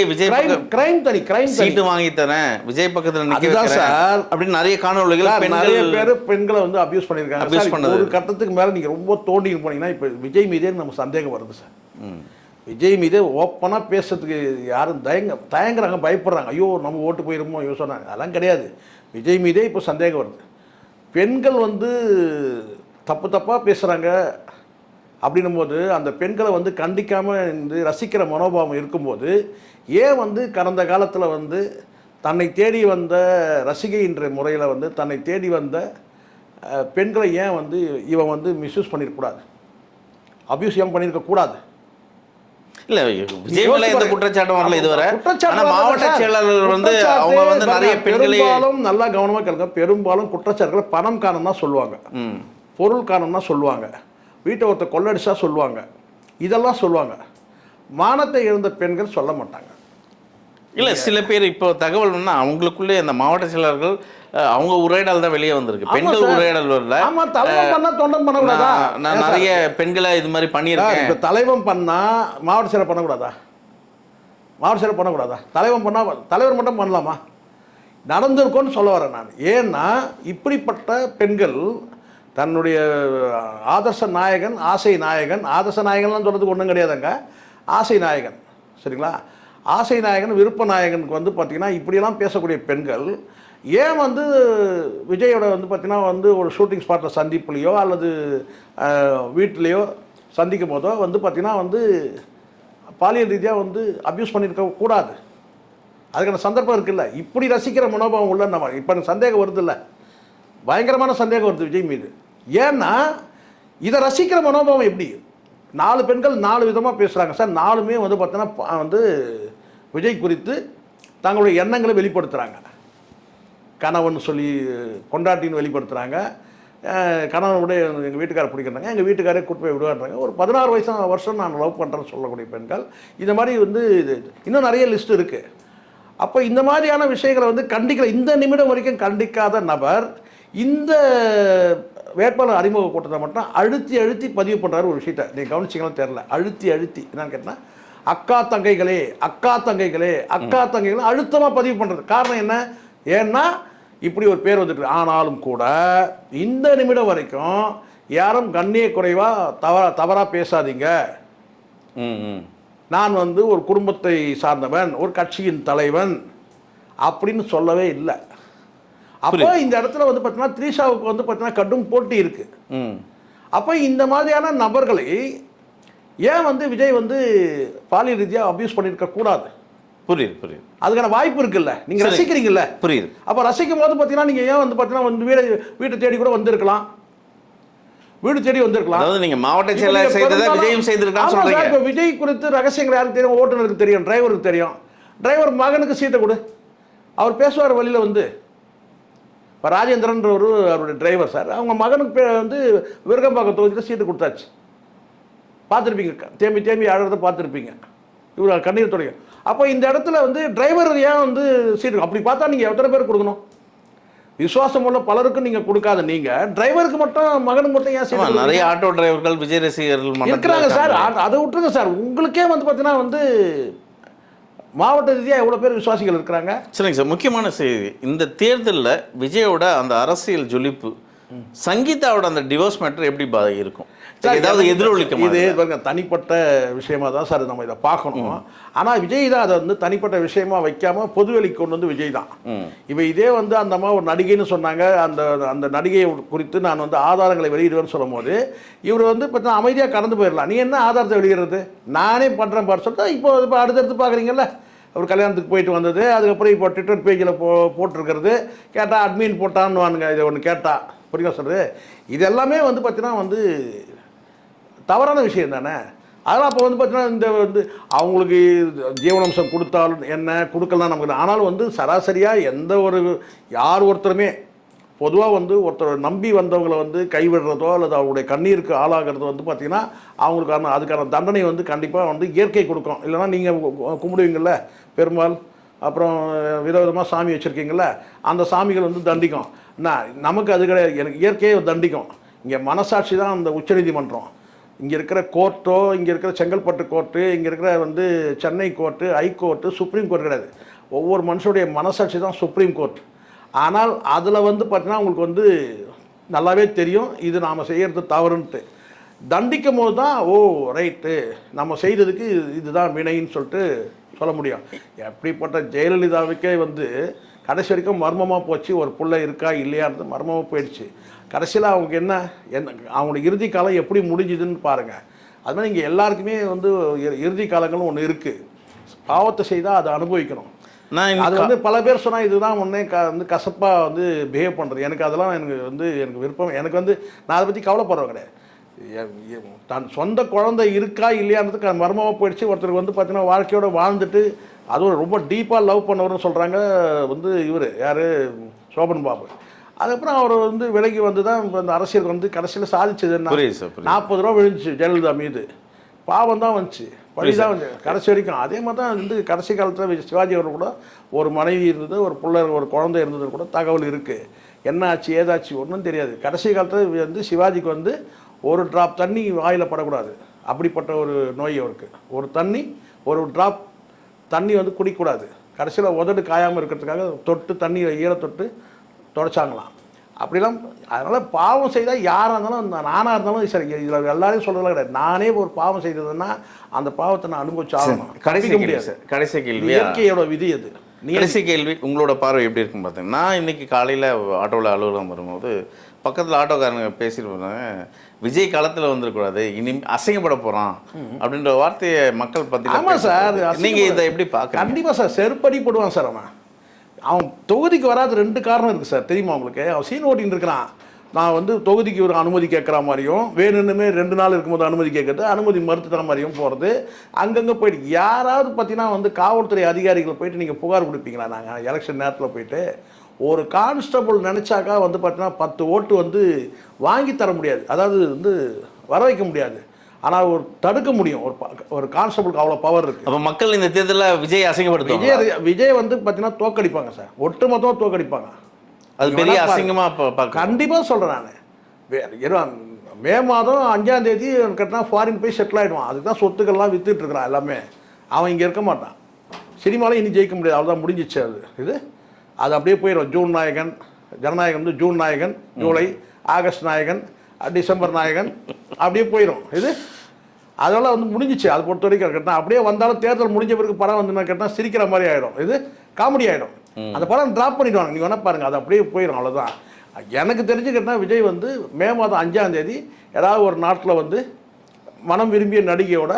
கிரைம் தனி, கிரைம் சீட்டு வாங்கி தரேன், விஜய் பக்கத்துல நிக்க சார் அப்படின்னு நிறைய காணொளிகள் நிறைய பேர் பெண்களை வந்து அபியூஸ் பண்ணிருக்காங்க. ஒரு கட்டத்துக்கு மேல நீங்க ரொம்ப தோண்டி போனீங்கன்னா இப்ப விஜய் மீதே நம்ம சந்தேகம் வருது சார். விஜய் மீது ஓப்பனாக பேசுறதுக்கு யாரும் தயங்குறாங்க, பயப்படுறாங்க. ஐயோ நம்ம ஓட்டு போயிருமோ ஐயோ சொன்னாங்க. அதெல்லாம் கிடையாது. விஜய் மீதே இப்போ சந்தேகம் வருது. பெண்கள் வந்து தப்பாக பேசுகிறாங்க அப்படின்னும் போது அந்த பெண்களை வந்து கண்டிக்காமல் வந்து ரசிக்கிற மனோபாவம் இருக்கும்போது ஏன் வந்து கடந்த காலத்தில் வந்து தன்னை தேடி வந்த ரசிகைன்ற முறையில் வந்து தன்னை தேடி வந்த பெண்களை ஏன் வந்து இவன் வந்து மிஸ்யூஸ் பண்ணிடக்கூடாது? அபியூஸ் ஏன் பண்ணியிருக்க கூடாது. இல்ல விஜய் மேல எந்த குற்றச்சாட்டும் வரல இதுவரை. ஆனா மாவட்ட செயலாளர் வந்து அவங்க வந்து நிறைய பெண்களை பெரும்பாலும் நல்லா கவனமா கேளுங்க, பெரும்பாலும் குற்றச்சாட்டுகளை பணம் காரணம் தான் சொல்லுவாங்க, பொருள் காரணம் தான் சொல்லுவாங்க, வீட்டை ஒருத்த கொள்ளடிச்சா சொல்லுவாங்க, இதெல்லாம் சொல்லுவாங்க. மானத்தை இழந்த பெண்கள் சொல்ல மாட்டாங்க. இல்ல சில பேர் இப்போ தகவல் அவங்களுக்குள்ளே அந்த மாவட்ட செயலாளர்கள் அவங்க உரையாடல் தான் வெளியே வந்திருக்கு. பெண்கள் உரையாடல் வரல. ஆமா, தலைவன் பண்ணா தொண்டன் பண்ணக்கூடாதா? நான் நிறைய பெண்களை இது மாதிரி பண்ணியிருக்கேன். இப்போ தலைவன் பண்ணா மாவட்ட செயலர் பண்ணக்கூடாதா? மாவட்ட செயலர் பண்ணக்கூடாதா? தலைவன் பண்ணா தலைவர் மட்டும் பண்ணலாமா? நடந்திருக்கும்னு சொல்ல வரேன் நான். ஏன்னா இப்படிப்பட்ட பெண்கள் தன்னுடைய ஆதர்ச நாயகன், ஆசை நாயகன், ஆதர்ச நாயகன்லாம் சொல்கிறதுக்கு ஒன்றும் கிடையாதுங்க, ஆசை நாயகன், சரிங்களா? ஆசை நாயகன், விருப்ப நாயகனுக்கு வந்து பார்த்திங்கன்னா இப்படியெல்லாம் பேசக்கூடிய பெண்கள் ஏன் வந்து விஜயோட வந்து பார்த்திங்கன்னா வந்து ஒரு ஷூட்டிங் ஸ்பாட்டில் சந்திப்புலையோ அல்லது வீட்டிலையோ சந்திக்கும் போதோ வந்து பார்த்திங்கன்னா வந்து பாலியல் ரீதியாக வந்து அப்யூஸ் பண்ணியிருக்க கூடாது. அதுக்கான சந்தர்ப்பம் இருக்குல்ல. இப்படி ரசிக்கிற மனோபாவம் உள்ள நம்ம இப்போ எனக்கு சந்தேகம் வருது இல்லை, பயங்கரமான சந்தேகம் வருது விஜய் மீது. ஏன்னா இதை ரசிக்கிற மனோபாவம் எப்படி? 4 பெண்கள் 4 விதமாக பேசுகிறாங்க சார். 4மே வந்து பார்த்தோன்னா வந்து விஜய் குறித்து தங்களுடைய எண்ணங்களை வெளிப்படுத்துகிறாங்க. கணவன் சொல்லி கொண்டாட்டின்னு வெளிப்படுத்துகிறாங்க. கணவனுடைய எங்கள் வீட்டுக்காரர் பிடிக்கிறாங்க, எங்கள் வீட்டுக்காரே கூட்டு போய் விடுவான்றாங்க. ஒரு 16 வருஷம் நான் லவ் பண்ணுறேன்னு சொல்லக்கூடிய பெண்கள் இந்த மாதிரி வந்து இது இன்னும் நிறைய லிஸ்ட் இருக்குது. அப்போ இந்த மாதிரியான விஷயங்களை வந்து கண்டிக்கிற இந்த நிமிடம் வரைக்கும் கண்டிக்காத நபர் இந்த வேட்பாளர் அறிமுக கூட்டத்தை மட்டும் அழுத்தி அழுத்தி பதிவு பண்ணுறாரு. ஒரு விஷயத்தை நீங்கள் கவனிச்சிங்களும் தெரில, அழுத்தி அழுத்தி என்னன்னு கேட்டால் அக்கா தங்கைகளே அக்கா தங்கைகளே அக்கா தங்கைகளே அழுத்தமாக பதிவு பண்ணுறது. காரணம் என்ன? ஏன்னா இப்படி ஒரு பேர் வந்துட்டு, ஆனாலும் கூட இந்த நிமிடம் வரைக்கும் யாரும் கண்ணிய குறைவாக தவறாக பேசாதீங்க, நான் வந்து ஒரு குடும்பத்தை சார்ந்தவன், ஒரு கட்சியின் தலைவன் அப்படின்னு சொல்லவே இல்லை. அப்போ இந்த இடத்துல வந்து பார்த்தீங்கன்னா த்ரீஷாவுக்கு வந்து பார்த்தீங்கன்னா கடும் போட்டி இருக்கு. அப்போ இந்த மாதிரியான நபர்களை ஏன் வந்து விஜய் வந்து பாலியல் ரீதியாக அபியூஸ் பண்ணியிருக்க கூடாது? புரியுது புரியுது. அதுக்கான வாய்ப்பு இருக்குல்ல, நீங்க ரசிக்கிறீங்கல்ல. புரியுது. அப்போ ரசிக்கும் போது பார்த்தீங்கன்னா நீங்க ஏன் வந்து பார்த்தீங்கன்னா வந்து வீட்டை தேடி கூட வந்திருக்கலாம், வீடு தேடி வந்திருக்கலாம். அதாவது நீங்க மாவட்ட செயலாளர் செய்ததை விஜயும் செய்திருக்கான்னு சொல்றீங்க. இப்போ விஜய் குறித்து ரகசியங்கள் யாருக்கு தெரியும்? ஓட்டுநருக்கு தெரியும், டிரைவருக்கு தெரியும். டிரைவர் மகனுக்கு சீட்டை கொடு, அவர் பேசுவார் வழியில் வந்து. இப்போ ராஜேந்திரன்ற அவருடைய டிரைவர் சார், அவங்க மகனுக்கு வந்து விருகம்பாக்கம் தொகுதியில் சீட்டு கொடுத்தாச்சு. பார்த்துருப்பீங்க, தேம்பி தேம்பி அழகிறத பார்த்துருப்பீங்க, இவர் கண்ணீர் தொடங்க. அப்போ இந்த இடத்துல வந்து டிரைவர் ஏன் வந்து சீட்டு? அப்படி பார்த்தா நீங்கள் எத்தனை பேர் கொடுக்கணும்? விசுவாசம் உள்ள பலருக்கும் நீங்கள் கொடுக்காத நீங்கள் டிரைவருக்கு மட்டும், மகனுக்கு மட்டும் ஏன் சீட்டு? நிறைய ஆட்டோ டிரைவர்கள் விஜய் ரசிகர்கள் இருக்கிறாங்க சார். அதை விட்டுருங்க சார். உங்களுக்கே வந்து பார்த்தீங்கன்னா வந்து மாவட்ட ரீதியாக எவ்வளோ பேர் விசுவாசிகள் இருக்கிறாங்க. சரிங்க சார். முக்கியமான செய்தி, இந்த தேர்தலில் விஜயோட அந்த அரசியல் ஜொலிப்பு சங்கீதாவோட அந்த டிவோர்ஸ் மேட்டர் எப்படி இருக்கும்? ஏதாவது எதிரொலிக்க? இது தனிப்பட்ட விஷயமா தான் சார் நம்ம இதை பார்க்கணும். ஆனால் விஜய் தான் அதை வந்து தனிப்பட்ட விஷயமா வைக்காம பொதுவெளிக்கு கொண்டு வந்து விஜய் தான். இப்போ இதே வந்து அந்த அம்மா ஒரு நடிகைன்னு சொன்னாங்க, அந்த நடிகை குறித்து நான் வந்து ஆதாரங்களை வெளியிடுவேன்னு சொல்லும் போது இவர் வந்து இப்போ அமைதியாக கடந்து போயிடலாம். நீ என்ன ஆதாரத்தை வெளியிடுறது, நானே பண்ணுறேன் பாரு சொல்லிட்டு இப்போ அடுத்தடுத்து பார்க்குறீங்கல்ல. அவர் கல்யாணத்துக்கு போயிட்டு வந்தது, அதுக்கப்புறம் இப்போ ட்விட்டர் பேஜில் போட்டிருக்கிறது, கேட்டால் அட்மின் போட்டான்னு வானுங்க. இதை ஒன்று கேட்டால் புரியுங்க சொல்கிறது. இது எல்லாமே வந்து பார்த்தீங்கன்னா வந்து தவறான விஷயம் தானே. அதெல்லாம் அப்போ வந்து பார்த்தீங்கன்னா இந்த வந்து அவங்களுக்கு ஜீவனாம்சம் கொடுத்தாலும் என்ன கொடுக்கலாம் நமக்கு. ஆனாலும் வந்து சராசரியாக எந்த ஒரு யார் ஒருத்தருமே பொதுவாக வந்து ஒருத்தர் நம்பி வந்தவங்களை வந்து கைவிடுறதோ அல்லது அவங்களுடைய கண்ணீருக்கு ஆளாகிறதோ வந்து பார்த்திங்கன்னா அவங்களுக்கான அதுக்கான தண்டனை வந்து கண்டிப்பாக வந்து இயற்கை கொடுக்கும். இல்லைனா நீங்கள் கும்பிடுவீங்கள்ல பெருமாள், அப்புறம் விதவிதமாக சாமி வச்சுருக்கீங்கள, அந்த சாமிகள் வந்து தண்டிக்கும். நமக்கு அது கிடையாது, எனக்கு இயற்கையே தண்டிக்கும். இங்கே மனசாட்சி தான் அந்த உச்சநீதிமன்றம். இங்கே இருக்கிற கோர்ட்டோ, இங்கே இருக்கிற செங்கல்பட்டு கோர்ட்டு, இங்கே இருக்கிற வந்து Chennai court, high court, supreme court கிடையாது. ஒவ்வொரு மனுஷனுடைய மனசாட்சி தான் சுப்ரீம் கோர்ட். ஆனால் அதில் வந்து பார்த்தீங்கன்னா உங்களுக்கு வந்து நல்லாவே தெரியும் இது நாம் செய்கிறது தவறுன்ட்டு. தண்டிக்கும் போது தான் ஓ ரைட்டு நம்ம செய்ததுக்கு இதுதான் வினைன்னு சொல்லிட்டு சொல்ல முடியும். எப்படிப்பட்ட ஜெயலலிதாவுக்கே வந்து கடைசி வரைக்கும் மர்மமாக போச்சு, ஒரு பிள்ளை இருக்கா இல்லையான்றது மர்மமாக போயிடுச்சு. கடைசியில் அவங்க என்ன அவங்களோட இறுதி காலம் எப்படி முடிஞ்சுதுன்னு பாருங்கள். அது மாதிரி இங்கே எல்லாருக்குமே வந்து இறுதி காலங்களும் ஒன்று இருக்குது. பாவத்தை செய்தால் அதை அனுபவிக்கணும். அது வந்து பல பேர் சொன்னால் இதுதான் ஒன்றே வந்து கசப்பாக வந்து பிஹேவ் பண்ணுறது. எனக்கு அதெல்லாம் எனக்கு விருப்பம். எனக்கு வந்து நான் அதை பற்றி கவலைப்படுறேன் கிடையாது. தன் சொந்த குழந்தை இருக்கா இல்லையான்றதுக்கு மர்மமாக போயிடுச்சு. ஒருத்தருக்கு வந்து பார்த்தீங்கன்னா வாழ்க்கையோட வாழ்ந்துட்டு அதுவும் ரொம்ப டீப்பாக லவ் பண்ணவர்னு சொல்கிறாங்க வந்து இவர் யார், சோபன் பாபு. அதுக்கப்புறம் அவர் வந்து விலகி வந்து தான் இப்போ இந்த அரசியலுக்கு வந்து கடைசியில் சாதிச்சதுன்னா 40 ரூபா விழுந்துச்சு ஜெயலலிதா மீது. பாவம் தான் வந்துச்சு, பழி தான் வந்து கடைசி வரைக்கும். அதே மாதிரி தான் வந்து கடைசி காலத்தில் சிவாஜி அவர் கூட ஒரு மனைவி இருந்தது, ஒரு பிள்ளை ஒரு குழந்தை இருந்தது கூட தகவல் இருக்குது. என்ன ஆச்சு ஏதாச்சு ஒன்றும் தெரியாது. கடைசி காலத்தில் வந்து சிவாஜிக்கு வந்து ஒரு ட்ராப் தண்ணி வாயில் படக்கூடாது, அப்படிப்பட்ட ஒரு நோய் அவருக்கு. ஒரு ட்ராப் தண்ணி வந்து குடிக்கக்கூடாது. கடைசியில் உதடு காயாமல் இருக்கிறதுக்காக தொட்டு தண்ணியை தொட்டு தொடச்சாங்களாம். அப்படிலாம் அதனால் பாவம் செய்தால் யாராக இருந்தாலும் நானாக இருந்தாலும் சரி, இதில் எல்லாரையும் சொல்கிறதெல்லாம் கிடையாது. நானே ஒரு பாவம் செய்ததுன்னா அந்த பாவத்தை நான் அனுபவிச்சு ஆகணும். கடைசி கேள்வி, இயற்கையோட விதி அது. கடைசி கேள்வி, உங்களோட பார்வை எப்படி இருக்குன்னு பார்த்தீங்கன்னா, நான் இன்றைக்கி காலையில் ஆட்டோவில் அலுவலகம் வரும்போது பக்கத்தில் ஆட்டோக்காரங்க பேசிட்டு போனாங்க, விஜய் காலத்தில் வந்துடக்கூடாது, இனி அசிங்கப்பட போகிறான் அப்படின்ற வார்த்தையை மக்கள் பற்றி. ஆமாம் சார், நீங்கள் இதை எப்படி பார்க்க? கண்டிப்பாக சார், செருப்படி போடுவான் சார். அவன் தொகுதிக்கு வராது 2 காரணம் இருக்குது சார், தெரியுமா உங்களுக்கு? அவன் சீன் ஓட்டின்னு இருக்கிறான். நான் வந்து தொகுதிக்கு ஒரு அனுமதி கேட்குற மாதிரியும், வேணும்னுமே 2 நாள் இருக்கும்போது அனுமதி கேட்குறது, அனுமதி மறுத்து தர மாதிரியும் போகிறது. அங்கங்கே போயிட்டு யாராவது பார்த்தீங்கன்னா வந்து காவல்துறை அதிகாரிகள் போயிட்டு நீங்கள் புகார் கொடுப்பீங்களா? நாங்கள் எலெக்ஷன் நேரத்தில் போயிட்டு ஒரு கான்ஸ்டபுள் நினச்சாக்கா வந்து பார்த்தீங்கன்னா 10 ஓட்டு வந்து வாங்கி தர முடியாது, அதாவது வந்து வர வைக்க முடியாது. ஆனால் ஒரு தடுக்க முடியும். ஒரு கான்ஸ்டபுளுக்கு அவ்வளோ பவர் இருக்குது. அப்போ மக்கள் இந்த தேர்தலில் விஜய் அசிங்கப்படுத்துவாங்க. விஜய் வந்து பார்த்தீங்கன்னா தோக்கடிப்பாங்க சார், ஒட்டுமொத்தமாக தோக்கடிப்பாங்க. அது பெரிய அசிங்கமாக கண்டிப்பாக சொல்கிறேன் நான். மே மாதம் 5ஆம் தேதி கட்டினா ஃபாரின் போய் செட்டில் ஆகிடுவான். அதுக்கு தான் சொத்துக்கள்லாம் வித்துட்டு இருக்கிறான் எல்லாமே. அவன் இங்கே இருக்க மாட்டான். சினிமாவில் இனி ஜெயிக்க முடியாது, அவ்வளோதான், முடிஞ்சிச்சு. அது அப்படியே போயிடும். ஜூன் நாயகன், ஜனநாயகன் வந்து ஜூன் நாயகன், ஜூலை, ஆகஸ்ட் நாயகன், டிசம்பர் நாயகன், அப்படியே போயிடும். அதெல்லாம் வந்து முடிஞ்சிச்சு. அதை பொறுத்த வரைக்கும் கேட்டால் அப்படியே வந்தாலும் தேர்தல் முடிஞ்ச பிறகு படம் வந்து கேட்டால் சிரிக்கிற மாதிரி ஆகிடும், காமெடி ஆகிடும். அந்த படம் ட்ராப் பண்ணிவிடுவாங்க. நீங்கள் வேணால் பாருங்கள், அது அப்படியே போயிடும், அவ்வளோதான். எனக்கு தெரிஞ்சு கேட்டால் விஜய் வந்து மே மாதம் 5ஆம் தேதி ஏதாவது ஒரு நாட்டில் வந்து மனம் விரும்பிய நடிகையோட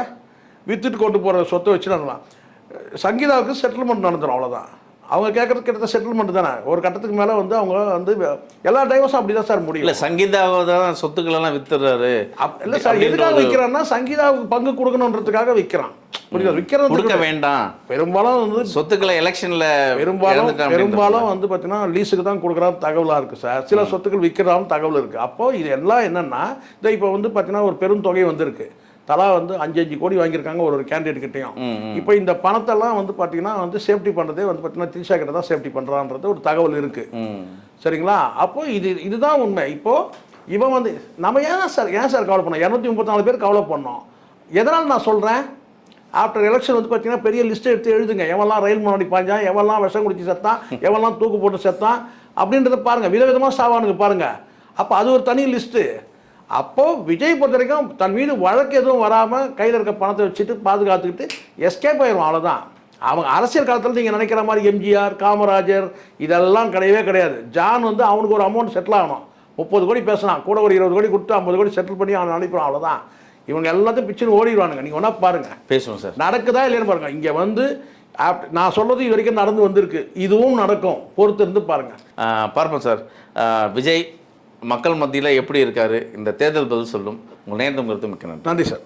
வித்துட்டு கொண்டு போகிற சொத்தை வச்சு நடலாம். சங்கீதாவுக்கு செட்டில்மெண்ட் நடந்துடும், அவ்வளோதான். அவங்க கேட்குறது கிட்ட செட்டில்மெண்ட் தானே. ஒரு கட்டத்துக்கு மேலே வந்து அவங்க வந்து எல்லா டைவர்ஸும் அப்படி தான் சார் முடியும். இல்லை, சங்கீதாவை தான் சொத்துக்களெல்லாம் வித்துறாரு. இல்லை சார், எதுக்காக விற்கிறான்னா சங்கீதாவுக்கு பங்கு கொடுக்கணுன்றதுக்காக விற்கிறான். புரியுது? விற்கிறது கொடுக்க வேண்டாம். பெரும்பாலும் வந்து சொத்துக்களை எலெக்ஷனில் பெரும்பாலும் வந்து பார்த்தீங்கன்னா லீஸுக்கு தான் கொடுக்குற தகவலாக இருக்குது சார். சில சொத்துக்கள் விற்கிறாலும் தகவல் இருக்குது. அப்போது இது எல்லாம் என்னென்னா, இந்த இப்போ வந்து பார்த்தீங்கன்னா ஒரு பெரும் தொகை வந்திருக்கு. தலா வந்து 5 கோடி வாங்கியிருக்காங்க ஒரு கேண்டிடேட் கிட்டையும். இப்போ இந்த பணத்தெல்லாம் வந்து பார்த்தீங்கன்னா வந்து சேஃப்டி பண்ணுறதே வந்து பார்த்தீங்கன்னா திரிஷா கிட்ட தான் சேஃப்டி பண்ணுறான்றது ஒரு தகவல் இருக்குது. சரிங்களா? அப்போது இதுதான் உண்மை. இப்போது இவன் வந்து நம்ம ஏன் சார் கவலை பண்ணோம்? 234 பேர் கவலை பண்ணோம். எதனால் நான் சொல்கிறேன்? ஆஃப்டர் எலெக்ஷன் வந்து பார்த்தீங்கன்னா பெரிய லிஸ்ட்டை எடுத்து எழுதுங்க. எவெல்லாம் ரயில் முன்னாடி பாஞ்சான், எவெல்லாம் விஷம் குடிச்சு செத்தான், எவெல்லாம் தூக்கு போட்டு செத்தான் அப்படின்றத பாருங்கள். விதவிதமாக சாவானுங்க பாருங்கள். அப்போ அது ஒரு தனி லிஸ்ட்டு. அப்போது விஜய் பொறுத்த வரைக்கும் தன் மீது வழக்கு எதுவும் வராமல் கையில் இருக்க பணத்தை வச்சுட்டு பாதுகாத்துக்கிட்டு எஸ்கேப் ஆயிடும், அவ்வளோதான். அவங்க அரசியல் காலத்தில் நீங்கள் நினைக்கிற மாதிரி எம்ஜிஆர், காமராஜர் இதெல்லாம் கிடையவே கிடையாது. ஜான் வந்து அவனுக்கு ஒரு அமௌண்ட் செட்டில் ஆகணும். 30 கோடி பேசினான், கூட ஒரு 20 கோடி கொடுத்து 50 கோடி செட்டில் பண்ணி அவன் அனுப்பிடுவான், அவ்வளோதான். இவங்க எல்லாத்தையும் பிச்சுன்னு ஓடிடுவானுங்க. நீங்கள் ஒன்றா பாருங்கள், பேசுவோம் சார், நடக்குதா இல்லைன்னு பாருங்கள். இங்கே வந்து நான் சொல்கிறது இது வரைக்கும் நடந்து வந்திருக்கு, இதுவும் நடக்கும், பொறுத்து இருந்து பாருங்கள். பார்ப்போம் சார். விஜய் மக்கள் மத்தியில் எப்படி இருக்காரு, இந்த தேர்தல் பதில் சொல்லும். உங்கள் நேர்ந்தம் கருத்து மிக்க நன்றி. நன்றி சார்.